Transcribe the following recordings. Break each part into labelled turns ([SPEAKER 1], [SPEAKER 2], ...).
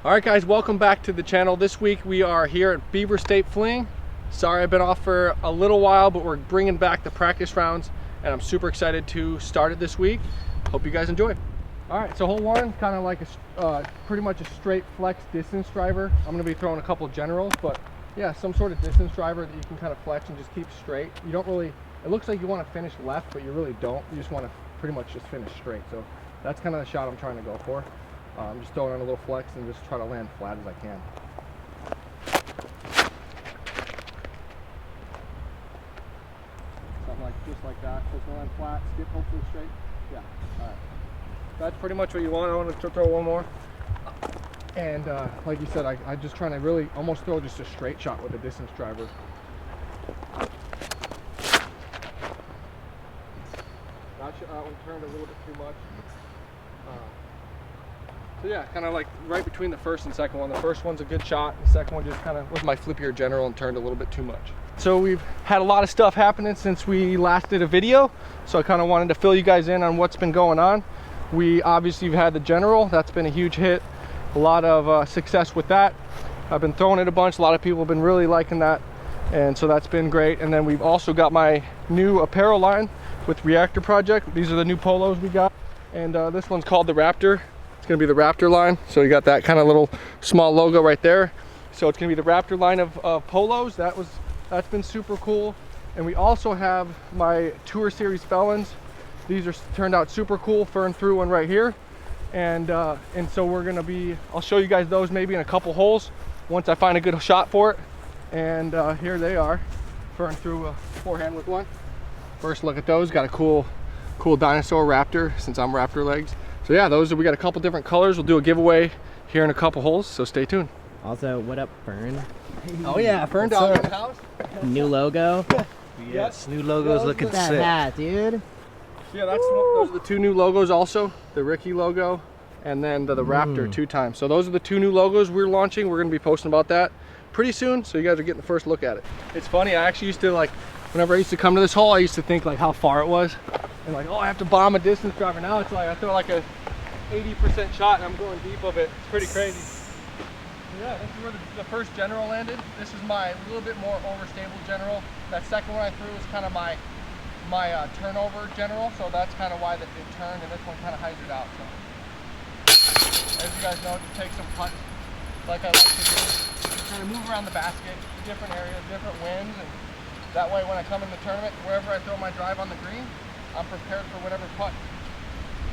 [SPEAKER 1] All right guys, welcome back to the channel. This week we are here at Beaver State Fling. Sorry I've been off for a little while, but we're bringing back the practice rounds and I'm super excited to start it this week. Hope you guys enjoy. All right, so hole one, kind of like a pretty much a straight flex distance driver. I'm gonna be throwing a couple generals, but yeah, some sort of distance driver that you can kind of flex and just keep straight. You don't really, it looks like you want to finish left, but you really don't. You just want to pretty much just finish straight. So that's kind of the shot I'm trying to go for. I'm just throwing on a little flex and just try to land flat as I can. Something like just like that. Just land flat, skip hopefully straight. Yeah. All right. That's pretty much what you want. I want to throw one more. And like you said, I'm just trying to really almost throw just a straight shot with a distance driver. That one turned a little bit too much. So yeah, kind of like right between the first and second one. The first one's a good shot. The second one just kind of was my flippier general and turned a little bit too much. So we've had a lot of stuff happening since we last did a video. So I kind of wanted to fill you guys in on what's been going on. We obviously have had the general. That's been a huge hit. A lot of success with that. I've been throwing it a bunch. A lot of people have been really liking that. And so that's been great. And then we've also got my new apparel line with Reactor Project. These are the new polos we got. And this one's called the Raptor. It's gonna be the Raptor line. So you got that kind of little small logo right there. So it's gonna be the Raptor line of polos. That's been super cool. And we also have my Tour Series Felons. These are turned out super cool. Fern threw one right here. And so we're gonna be, I'll show you guys those maybe in a couple holes once I find a good shot for it. And here they are. Fern threw a forehand with one. First look at those. Got a cool dinosaur Raptor since I'm Raptor legs. So yeah, we got a couple different colors. We'll do a giveaway here in a couple holes, so stay tuned.
[SPEAKER 2] Also, what up, Fern?
[SPEAKER 1] Oh yeah, Fern dog in the house.
[SPEAKER 2] New logo.
[SPEAKER 3] Yes, new logo's looking
[SPEAKER 2] Look at
[SPEAKER 3] sick.
[SPEAKER 2] that, dude.
[SPEAKER 1] Yeah, those are the two new logos also. The Ricky logo and then the Raptor 2 times. So those are the two new logos we're launching. We're gonna be posting about that pretty soon, so you guys are getting the first look at it. It's funny, I actually used to whenever I used to come to this hole, I used to think like how far it was. And like, oh, I have to bomb a distance driver. Now it's like I throw like a 80% shot and I'm going deep of it. It's pretty crazy. Yeah, this is where the first general landed. This is my little bit more overstable general. That second one I threw was kind of my turnover general, so that's kind of why it turned, and this one kind of hyzered out. So, as you guys know, just take some putts like I like to do. Just kind of move around the basket, different areas, different winds, and that way when I come in the tournament, wherever I throw my drive on the green, I'm prepared for whatever putt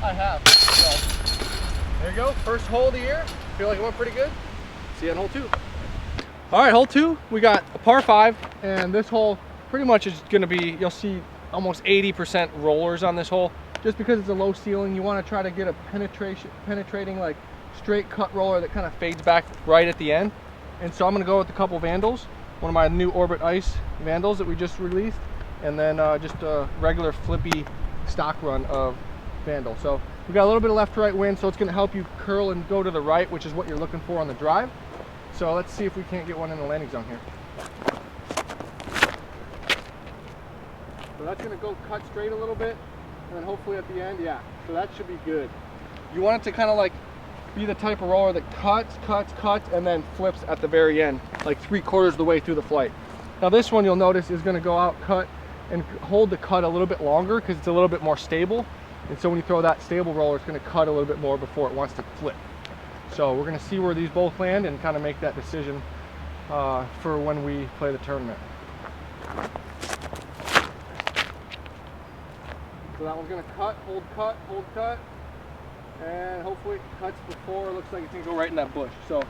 [SPEAKER 1] I have. So there you go, first hole of the year. Feel like it went pretty good. See you on hole 2. All right, hole 2, we got a par 5, and this hole pretty much is gonna be, you'll see almost 80% rollers on this hole. Just because it's a low ceiling, you wanna try to get a penetrating like straight cut roller that kind of fades back right at the end. And so I'm gonna go with a couple Vandals, one of my new Orbit Ice Vandals that we just released, and then just a regular flippy stock run of Vandal. So we got a little bit of left to right wind, so it's gonna help you curl and go to the right, which is what you're looking for on the drive. So let's see if we can't get one in the landing zone here. So that's gonna go cut straight a little bit, and then hopefully at the end, yeah. So that should be good. You want it to kind of like be the type of roller that cuts, and then flips at the very end, like 3/4 of the way through the flight. Now this one you'll notice is gonna go out, cut, and hold the cut a little bit longer because it's a little bit more stable. And so when you throw that stable roller, it's gonna cut a little bit more before it wants to flip. So we're gonna see where these both land and kind of make that decision for when we play the tournament. So that one's gonna cut, hold cut, and hopefully it cuts before it looks like it's gonna go right in that bush. So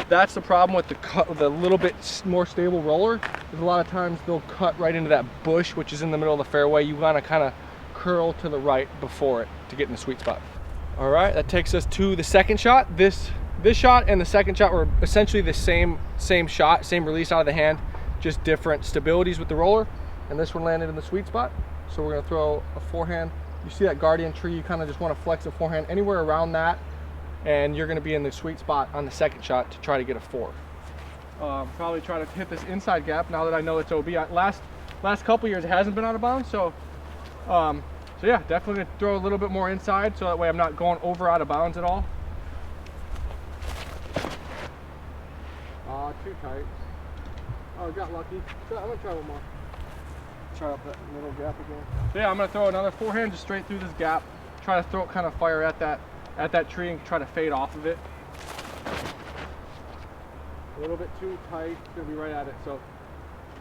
[SPEAKER 1] that's the problem with the little bit more stable roller, is a lot of times they'll cut right into that bush, which is in the middle of the fairway. You wanna kind of curl to the right before it to get in the sweet spot. All right, that takes us to the second shot. This shot and the second shot were essentially the same shot, same release out of the hand, just different stabilities with the roller. And this one landed in the sweet spot. So we're gonna throw a forehand. You see that guardian tree, you kind of just want to flex a forehand anywhere around that, and you're gonna be in the sweet spot on the second shot to try to get a 4. Probably try to hit this inside gap now that I know it's OB. Last couple years it hasn't been out of bounds, so yeah, definitely gonna throw a little bit more inside so that way I'm not going over out of bounds at all. too tight. Oh, got lucky. So I'm gonna try one more. Try up that middle gap again. So yeah, I'm gonna throw another forehand just straight through this gap. Try to throw it kind of fire at that tree and try to fade off of it. A little bit too tight. It's gonna be right at it. So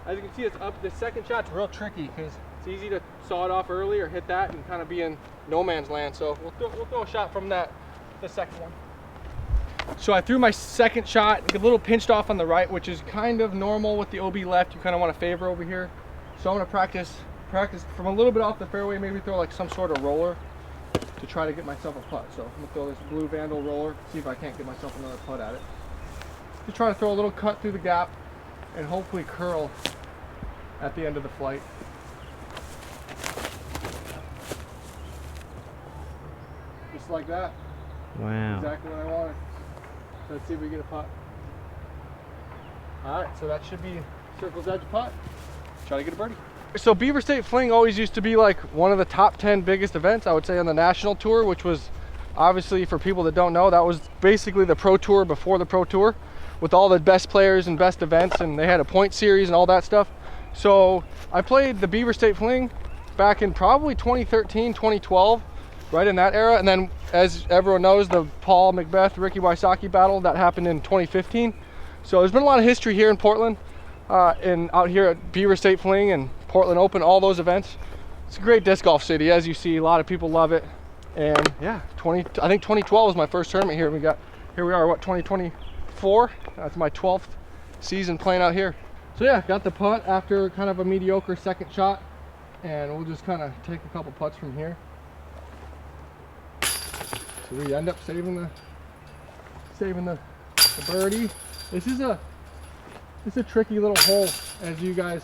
[SPEAKER 1] as you can see, it's up. The second shot's real tricky because it's easy to saw it off early or hit that and kind of be in no man's land. So we'll throw a shot from the second one. So I threw my second shot, a little pinched off on the right, which is kind of normal with the OB left. You kind of want to favor over here. So I'm gonna practice from a little bit off the fairway, maybe throw like some sort of roller to try to get myself a putt. So I'm gonna throw this blue Vandal roller, see if I can't get myself another putt at it. Just try to throw a little cut through the gap and hopefully curl at the end of the flight. Just like that.
[SPEAKER 2] Wow.
[SPEAKER 1] Exactly what I wanted. Let's see if we get a putt. All right, so that should be circle's edge putt. Try to get a birdie. So Beaver State Fling always used to be like one of the top 10 biggest events, I would say, on the national tour, which was obviously, for people that don't know, that was basically the pro tour before the pro tour with all the best players and best events, and they had a point series and all that stuff. So I played the Beaver State Fling back in probably 2013, 2012, right in that era. And then, as everyone knows, the Paul Macbeth, Ricky Wysocki battle that happened in 2015. So there's been a lot of history here in Portland and out here at Beaver State Fling and Portland Open, all those events. It's a great disc golf city, as you see. A lot of people love it. And yeah, I think 2012 was my first tournament here. Here we are, what, 2024? That's my 12th season playing out here. So yeah, got the putt after kind of a mediocre second shot, and we'll just kind of take a couple putts from here. So we end up saving the birdie. This is a tricky little hole, as you guys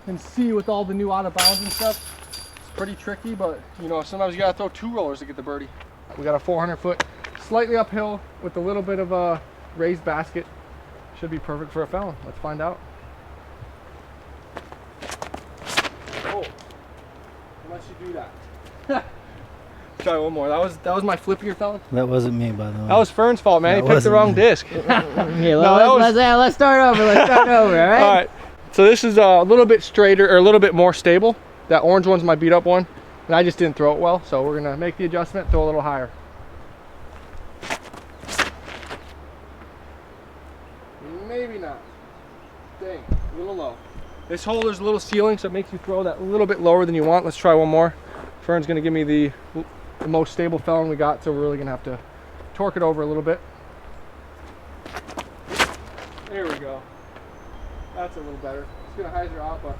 [SPEAKER 1] can see with all the new out of bounds and stuff. It's pretty tricky, but you know, sometimes you gotta throw two rollers to get the birdie. We got a 400-foot, slightly uphill with a little bit of a raised basket. Should be perfect for a felon. Let's find out. Oh, unless you do that. Try one more. That was my flippier felon.
[SPEAKER 3] That wasn't me, by the way.
[SPEAKER 1] That was Fern's fault, man. He picked the wrong disc.
[SPEAKER 2] Okay, let's start over. Let's start over, all right?
[SPEAKER 1] All right. So this is a little bit straighter, or a little bit more stable. That orange one's my beat up one, and I just didn't throw it well. So we're gonna make the adjustment, throw a little higher. Maybe not. Dang, a little low. This hole, there's a little ceiling, so it makes you throw that a little bit lower than you want. Let's try one more. Fern's gonna give me the most stable felon we got, so we're really gonna have to torque it over a little bit. There we go. That's a little better. It's gonna hyzer out, but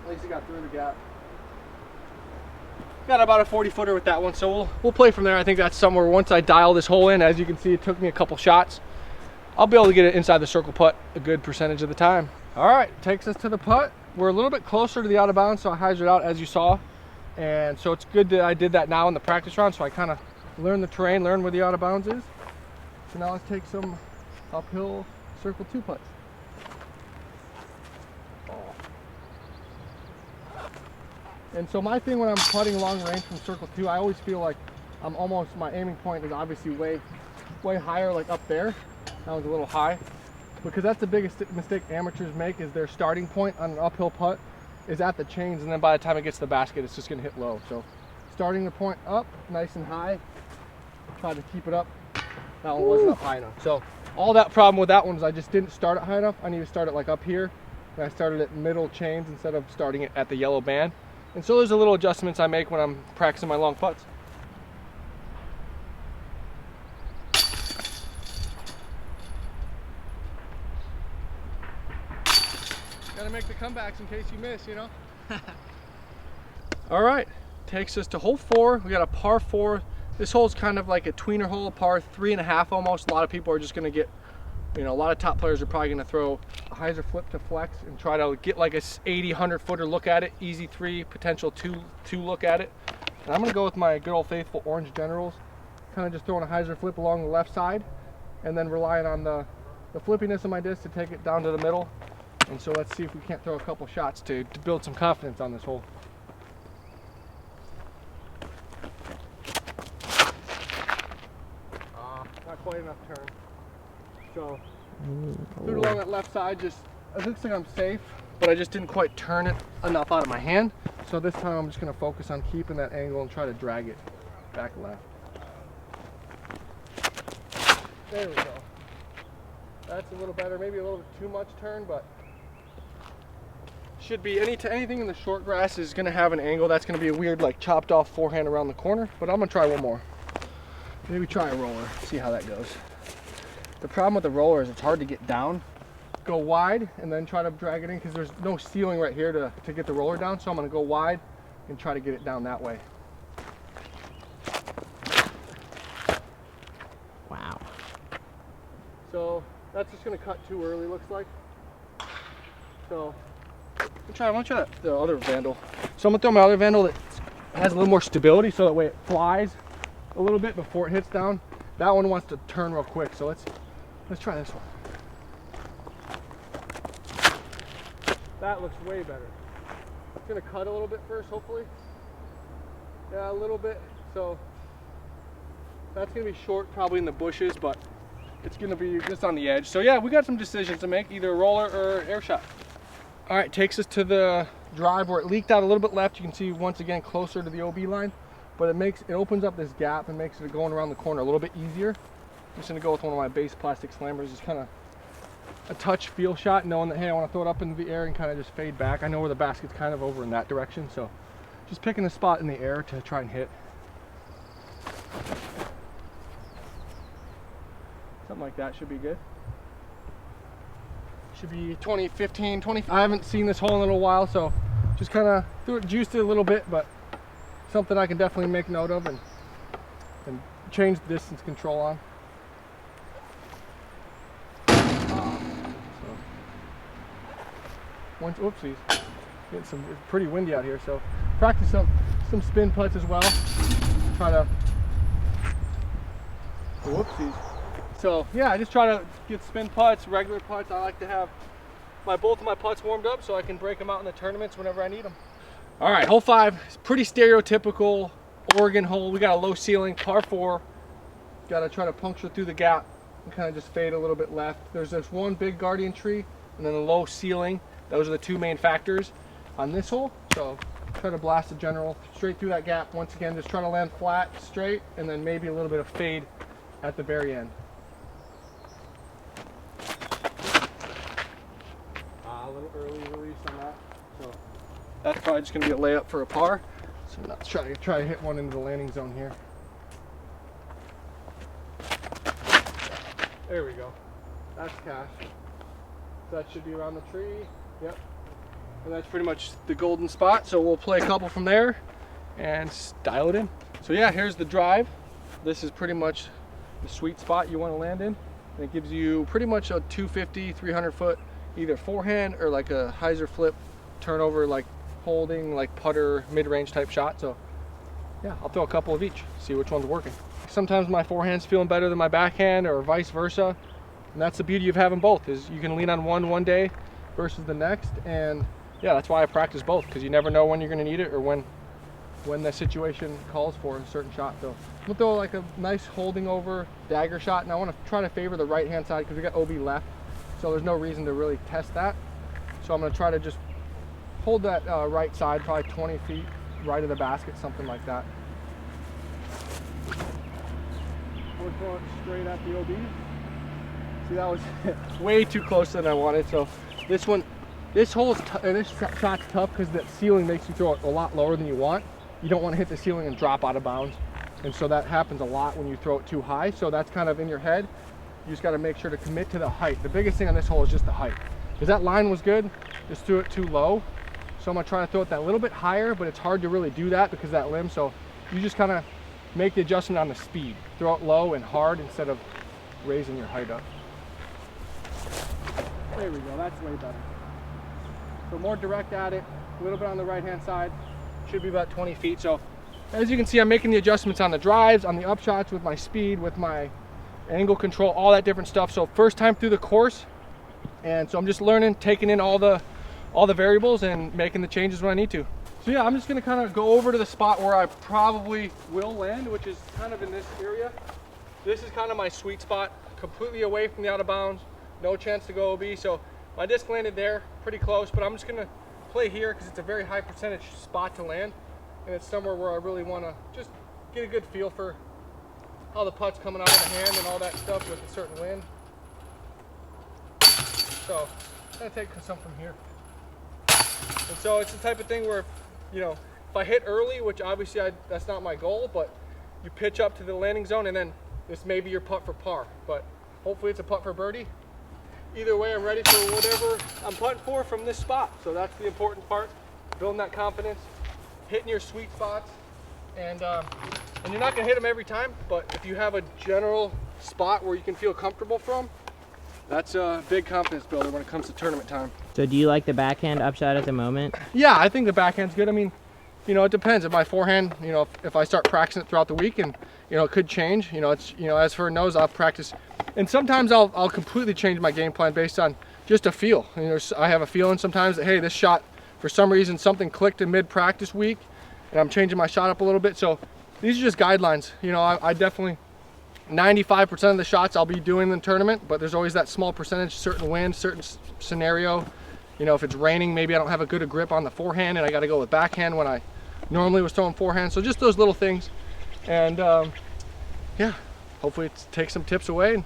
[SPEAKER 1] at least it got through the gap. Got about a 40-footer with that one, so we'll play from there. I think that's somewhere once I dial this hole in. As you can see, it took me a couple shots. I'll be able to get it inside the circle putt a good percentage of the time. All right, takes us to the putt. We're a little bit closer to the out of bounds, so I hyzered out as you saw. And so it's good that I did that now in the practice round, so I kind of learned the terrain, learned where the out of bounds is. So now let's take some uphill circle two putts. And so my thing when I'm putting long range from circle two, I always feel like my aiming point is obviously way higher, like up there. That was a little high, because that's the biggest mistake amateurs make, is their starting point on an uphill putt is at the chains, and then by the time it gets to the basket, it's just gonna hit low. So starting the point up nice and high, try to keep it up. That one wasn't up high enough. So all that problem with that one is I just didn't start it high enough. I need to start it like up here, and I started at middle chains instead of starting it at the yellow band. And so there's a little adjustments I make when I'm practicing my long putts. Gotta make the comebacks in case you miss, you know? All right, takes us to hole 4. We got a par 4. This hole's kind of like a tweener hole, par 3.5 almost. A lot of people are just gonna get, you know, a lot of top players are probably gonna throw a hyzer flip to flex and try to get like a 80, 100-footer look at it, easy 3, potential 2 look at it. And I'm gonna go with my good old faithful orange generals, kind of just throwing a hyzer flip along the left side, and then relying on the flippiness of my disc to take it down to the middle. And so let's see if we can't throw a couple shots to build some confidence on this hole. Not quite enough turn. So Threw it along that left side, just, it looks like I'm safe, but I just didn't quite turn it enough out of my hand. So this time I'm just gonna focus on keeping that angle and try to drag it back left. There we go. That's a little better, maybe a little bit too much turn, but should be anything in the short grass is gonna have an angle. That's gonna be a weird, like chopped off forehand around the corner, but I'm gonna try one more. Maybe try a roller, see how that goes. The problem with the roller is it's hard to get down, go wide, and then try to drag it in because there's no ceiling right here to get the roller down. So I'm gonna go wide and try to get it down that way.
[SPEAKER 2] Wow.
[SPEAKER 1] So that's just gonna cut too early, looks like. So I'm gonna try the other vandal. So I'm gonna throw my other vandal that has a little more stability so that way it flies a little bit before it hits down. That one wants to turn real quick, so let's try this one. That looks way better. It's gonna cut a little bit first, hopefully. Yeah, a little bit. So that's gonna be short, probably in the bushes, but it's gonna be just on the edge. So yeah, we got some decisions to make, either a roller or air shot. All right, takes us to the drive where it leaked out a little bit left. You can see once again closer to the OB line, but it opens up this gap and makes it going around the corner a little bit easier. I'm just gonna go with one of my base plastic slammers, just kind of a touch feel shot, knowing that, hey, I want to throw it up into the air and kind of just fade back. I know where the basket's kind of over in that direction, so just picking a spot in the air to try and hit. Something like that should be good. Should be 20, 15, 20. I haven't seen this hole in a little while, so just kind of juiced it a little bit, but something I can definitely make note of and change the distance control on. Whoopsies, getting it's pretty windy out here, so practice some spin putts as well. Try to, whoopsies. So yeah, I just try to get spin putts, regular putts. I like to have both of my putts warmed up so I can break them out in the tournaments whenever I need them. All right, hole 5, it's pretty stereotypical Oregon hole. We got a low ceiling, par 4. Got to try to puncture through the gap and kind of just fade a little bit left. There's this one big guardian tree and then a low ceiling. Those are the two main factors on this hole. So try to blast the general straight through that gap. Once again, just try to land flat, straight, and then maybe a little bit of fade at the very end. A little early release on that. So that's probably just gonna be a layup for a par. So let's try to hit one into the landing zone here. There we go. That's cash. So that should be around the tree. Yep. And that's pretty much the golden spot. So we'll play a couple from there and dial it in. So yeah, here's the drive. This is pretty much the sweet spot you want to land in. And it gives you pretty much a 250, 300 foot, either forehand or like a hyzer flip turnover, like holding, like putter, mid-range type shot. So yeah, I'll throw a couple of each, see which one's working. Sometimes my forehand's feeling better than my backhand or vice versa. And that's the beauty of having both, is you can lean on one day versus the next. And yeah, that's why I practice both, because you never know when you're going to need it or when the situation calls for a certain shot. So we'll throw like a nice holding over dagger shot, and I want to try to favor the right hand side because we got OB left, so there's no reason to really test that. So I'm going to try to just hold that right side, probably 20 feet right of the basket, something like that. We're throwing straight at the OB. See, that was way too close than I wanted. So this hole is this shot's tough because that ceiling makes you throw it a lot lower than you want. You don't want to hit the ceiling and drop out of bounds, and so that happens a lot when you throw it too high. So that's kind of in your head. You just got to make sure to commit to the height. The biggest thing on this hole is just the height, because that line was good, just threw it too low. So I'm gonna try to throw it that little bit higher, but it's hard to really do that because of that limb. So you just kind of make the adjustment on the speed. Throw it low and hard instead of raising your height up. There we go, that's way better. So more direct at it, a little bit on the right hand side, should be about 20 feet. So as you can see, I'm making the adjustments on the drives, on the upshots, with my speed, with my angle control, all that different stuff. So first time through the course, and so I'm just learning, taking in all the variables and making the changes when I need to. So yeah, I'm just gonna kind of go over to the spot where I probably will land, which is kind of in this area. This is kind of my sweet spot, completely away from the out of bounds, no chance to go OB. So my disc landed there, pretty close, but I'm just gonna play here because it's a very high percentage spot to land, and it's somewhere where I really want to just get a good feel for how the putt's coming out of the hand and all that stuff with a certain wind. So I'm gonna take some from here. And so it's the type of thing where, you know, if I hit early, which obviously that's not my goal, but you pitch up to the landing zone and then this may be your putt for par, but hopefully it's a putt for birdie. Either way, I'm ready for whatever I'm putting for from this spot. So that's the important part, building that confidence, hitting your sweet spots, and you're not gonna hit them every time, but if you have a general spot where you can feel comfortable from, that's a big confidence builder when it comes to tournament time.
[SPEAKER 2] So do you like the backhand upshot at the moment?
[SPEAKER 1] Yeah, I think the backhand's good. I mean, you know, it depends. If my forehand, you know, if I start practicing it throughout the week, and you know, it could change. You know, it's, you know, as for nose, I'll practice, and sometimes I'll completely change my game plan based on just a feel. You know, I have a feeling sometimes that, hey, this shot, for some reason, something clicked in mid-practice week, and I'm changing my shot up a little bit. So these are just guidelines. You know, I definitely, 95% of the shots I'll be doing in the tournament, but there's always that small percentage, certain wind, certain scenario. You know, if it's raining, maybe I don't have a good grip on the forehand and I got to go with backhand when I normally was throwing forehand. So just those little things. And yeah, hopefully it takes some tips away and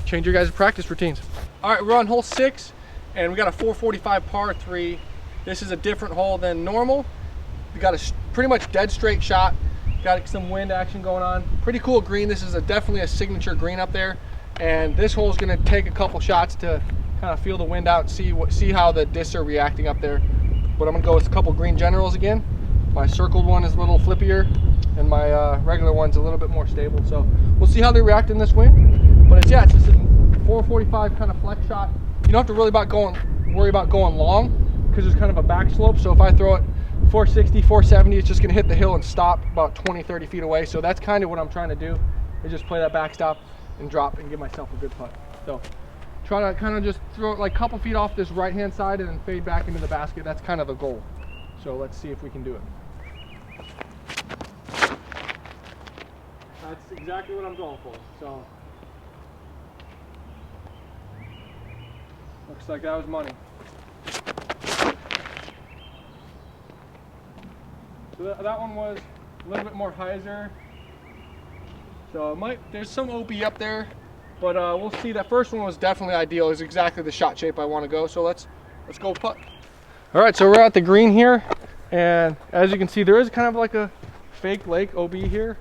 [SPEAKER 1] change your guys' practice routines. All right, we're on hole 6 and we got a 445 par 3. This is a different hole than normal. We got a pretty much dead straight shot. Got some wind action going on. Pretty cool green. This is definitely a signature green up there. And this hole is going to take a couple shots to kind of feel the wind out and see how the discs are reacting up there. But I'm going to go with a couple green generals again. My circled one is a little flippier, and my regular one's a little bit more stable. So we'll see how they react in this wind. But it's just a 445 kind of flex shot. You don't have to really worry about going long because there's kind of a back slope. So if I throw it 460, 470, it's just going to hit the hill and stop about 20, 30 feet away. So that's kind of what I'm trying to do, is just play that backstop and drop and give myself a good putt. So try to kind of just throw it like a couple feet off this right-hand side and then fade back into the basket. That's kind of the goal. So let's see if we can do it. That's exactly what I'm going for. So looks like that was money. So that one was a little bit more hyzer. So there's some OB up there, but we'll see. That first one was definitely ideal. It's exactly the shot shape I want to go. So let's go putt. All right, so we're at the green here, and as you can see, there is kind of like a fake lake OB here.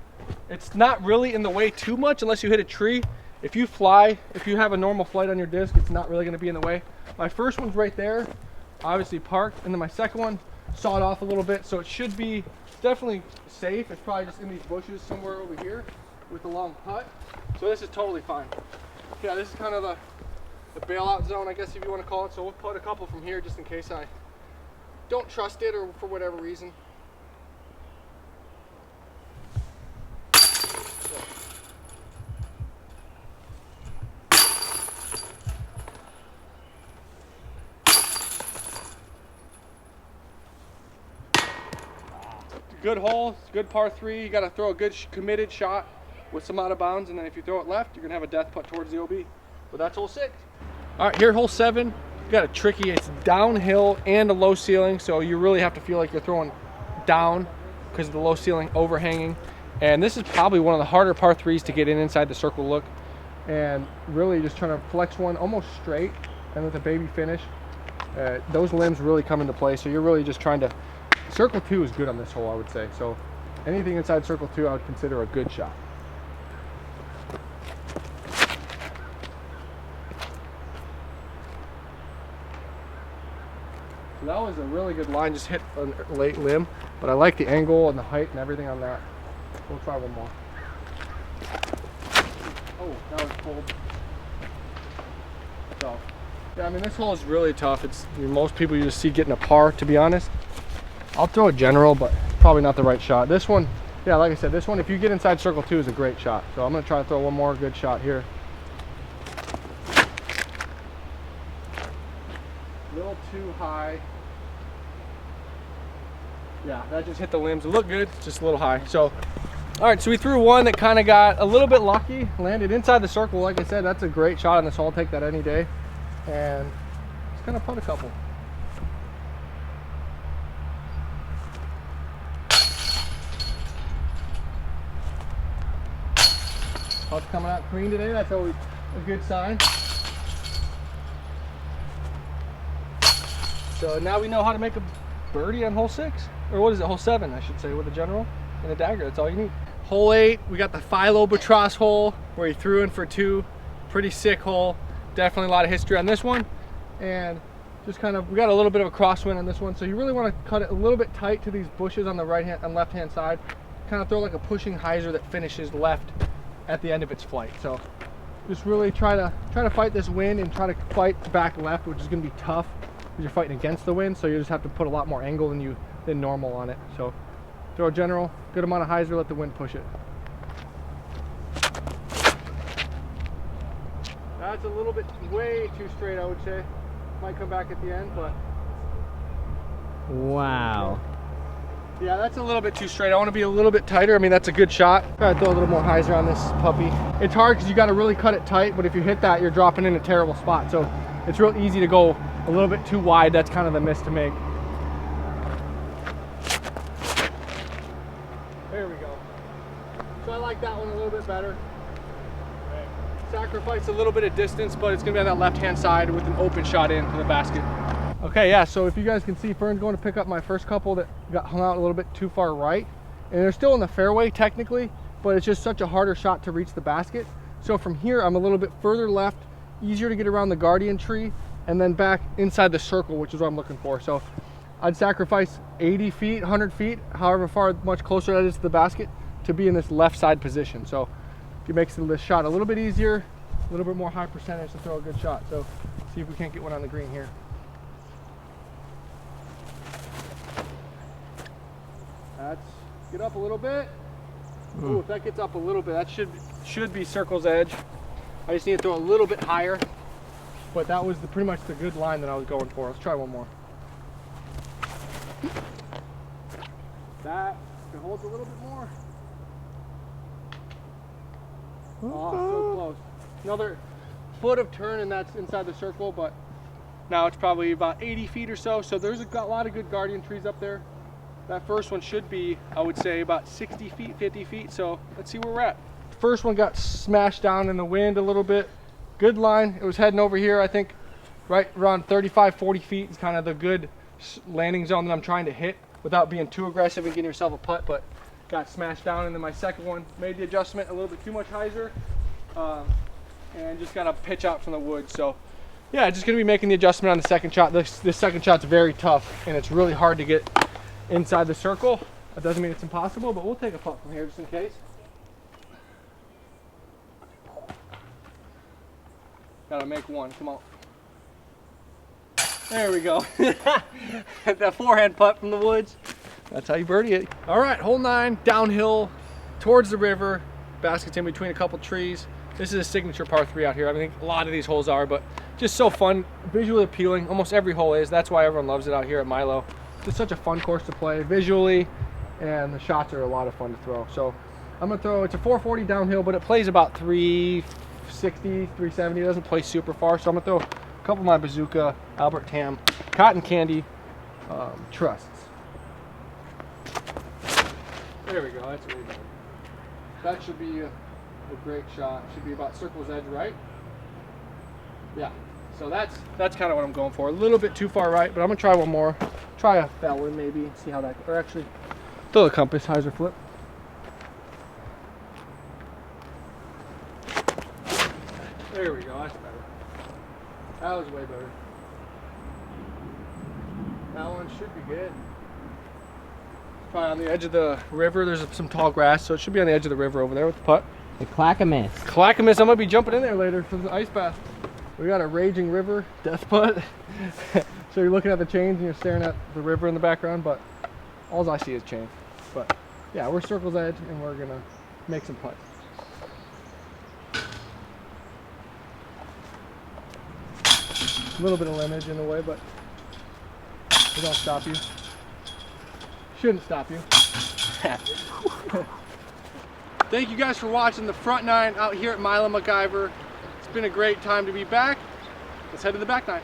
[SPEAKER 1] It's not really in the way too much unless you hit a tree. If you have a normal flight on your disc, it's not really going to be in the way. My first one's right there, obviously parked, and then my second one sawed off a little bit, so it should be definitely safe. It's probably just in these bushes somewhere over here with a long putt. So this is totally fine. Yeah, this is kind of the bailout zone, I guess, if you want to call it. So we'll put a couple from here just in case I don't trust it or for whatever reason. Good hole, good par 3. You got to throw a good committed shot with some out of bounds, and then if you throw it left, you're gonna have a death putt towards the OB. But that's hole 6. All right, here hole 7. You got a tricky. It's downhill and a low ceiling, so you really have to feel like you're throwing down because of the low ceiling overhanging. And this is probably one of the harder par 3s to get inside the circle look. And really just trying to flex one almost straight and with a baby finish. Those limbs really come into play, so you're really just trying to. Circle 2 is good on this hole, I would say. So anything inside circle 2 I would consider a good shot. So that was a really good line, just hit a late limb, but I like the angle and the height and everything on that. We'll try one more. Oh, that was cold. So yeah, I mean, this hole is really tough. Most people you just see getting a par, to be honest. I'll throw a general, but probably not the right shot. This one, yeah, like I said, this one, if you get inside circle 2, is a great shot. So I'm gonna try to throw one more good shot here. A little too high. Yeah, that just hit the limbs. It looked good, just a little high. So All right, so we threw one that kind of got a little bit lucky, landed inside the circle. Like I said, that's a great shot on this hole. I'll take that any day. And just kind of putt a couple. Putt's coming out clean today. That's always a good sign. So now we know how to make a birdie on hole 6. Or what is it, hole 7, I should say, with a general and a dagger. That's all you need. Hole 8, we got the Philo Batros hole where he threw in for 2. Pretty sick hole. Definitely a lot of history on this one. And just kind of, we got a little bit of a crosswind on this one. So you really want to cut it a little bit tight to these bushes on the right hand and left hand side. Kind of throw like a pushing hyzer that finishes left at the end of its flight. So just really try to fight this wind and try to fight back left, which is going to be tough because you're fighting against the wind. So you just have to put a lot more angle than normal on it. So throw a general, good amount of hyzer, let the wind push it. That's a little bit way too straight, I would say. Might come back at the end, but
[SPEAKER 2] Wow.
[SPEAKER 1] yeah, that's a little bit too straight. I want to be a little bit tighter. I mean, that's a good shot. Gotta throw a little more hyzer on this puppy. It's hard because you got to really cut it tight, but if you hit that, you're dropping in a terrible spot. So it's real easy to go a little bit too wide. That's kind of the miss to make. There we go. So I like that one a little bit better. Sacrifice a little bit of distance, but it's gonna be on that left-hand side with an open shot into the basket. Okay, yeah, so if you guys can see, Fern's going to pick up my first couple that got hung out a little bit too far right. And they're still in the fairway technically, but it's just such a harder shot to reach the basket. So from here, I'm a little bit further left, easier to get around the guardian tree, and then back inside the circle, which is what I'm looking for. So I'd sacrifice 80 feet, 100 feet, however far, much closer that is to the basket, to be in this left side position. So it makes the shot a little bit easier, a little bit more high percentage to throw a good shot. So see if we can't get one on the green here. That's, get up a little bit. Ooh, if that gets up a little bit, that should be circle's edge. I just need to throw a little bit higher, but that was pretty much the good line that I was going for. Let's try one more. That, if it holds a little bit more. Oh, so close. Another foot of turn and that's inside the circle, but now it's probably about 80 feet or so. So there's a lot of good guardian trees up there. That first one should be, I would say, about 60 feet, 50 feet. So let's see where we're at. First one got smashed down in the wind a little bit. Good line. It was heading over here, I think, right around 35, 40 feet is kind of the good landing zone that I'm trying to hit without being too aggressive and getting yourself a putt, but got smashed down. And then my second one made the adjustment, a little bit too much hyzer, and just got a pitch out from the woods. So yeah, just gonna be making the adjustment on the second shot. This second shot's very tough and it's really hard to get inside the circle. That doesn't mean it's impossible, but we'll take a putt from here just in case. Gotta make one, come on. There we go. That forehand putt from the woods. That's how you birdie it. All right, hole 9, downhill towards the river. Basket's in between a couple trees. This is a signature par 3 out here. I think a lot of these holes are, but just so fun, visually appealing. Almost every hole is. That's why everyone loves it out here at Milo. It's such a fun course to play visually, and the shots are a lot of fun to throw. So I'm gonna throw, it's a 440 downhill, but it plays about 360, 370. It doesn't play super far. So I'm gonna throw a couple of my Bazooka, Albert Tam, Cotton Candy trusts. There we go, that's really good. That should be a great shot. Should be about circle's edge right. Yeah, so that's kind of what I'm going for. A little bit too far right, but I'm gonna try one more. Try a Fallon maybe, see how that, or actually throw the compass, hyzer flip. There we go, that's better. That was way better. That one should be good. Probably on the edge of the river. There's some tall grass, so it should be on the edge of the river over there with the putt.
[SPEAKER 2] The Clackamas.
[SPEAKER 1] Clackamas, I'm gonna be jumping in there later for the ice bath. We got a raging river, death putt. So you're looking at the chains and you're staring at the river in the background, but all I see is chain. But yeah, we're circle's edge and we're gonna make some putts. A little bit of limage in the way, but it don't stop you. Shouldn't stop you. Thank you guys for watching the front nine out here at Milo MacIver. It's been a great time to be back. Let's head to the back nine.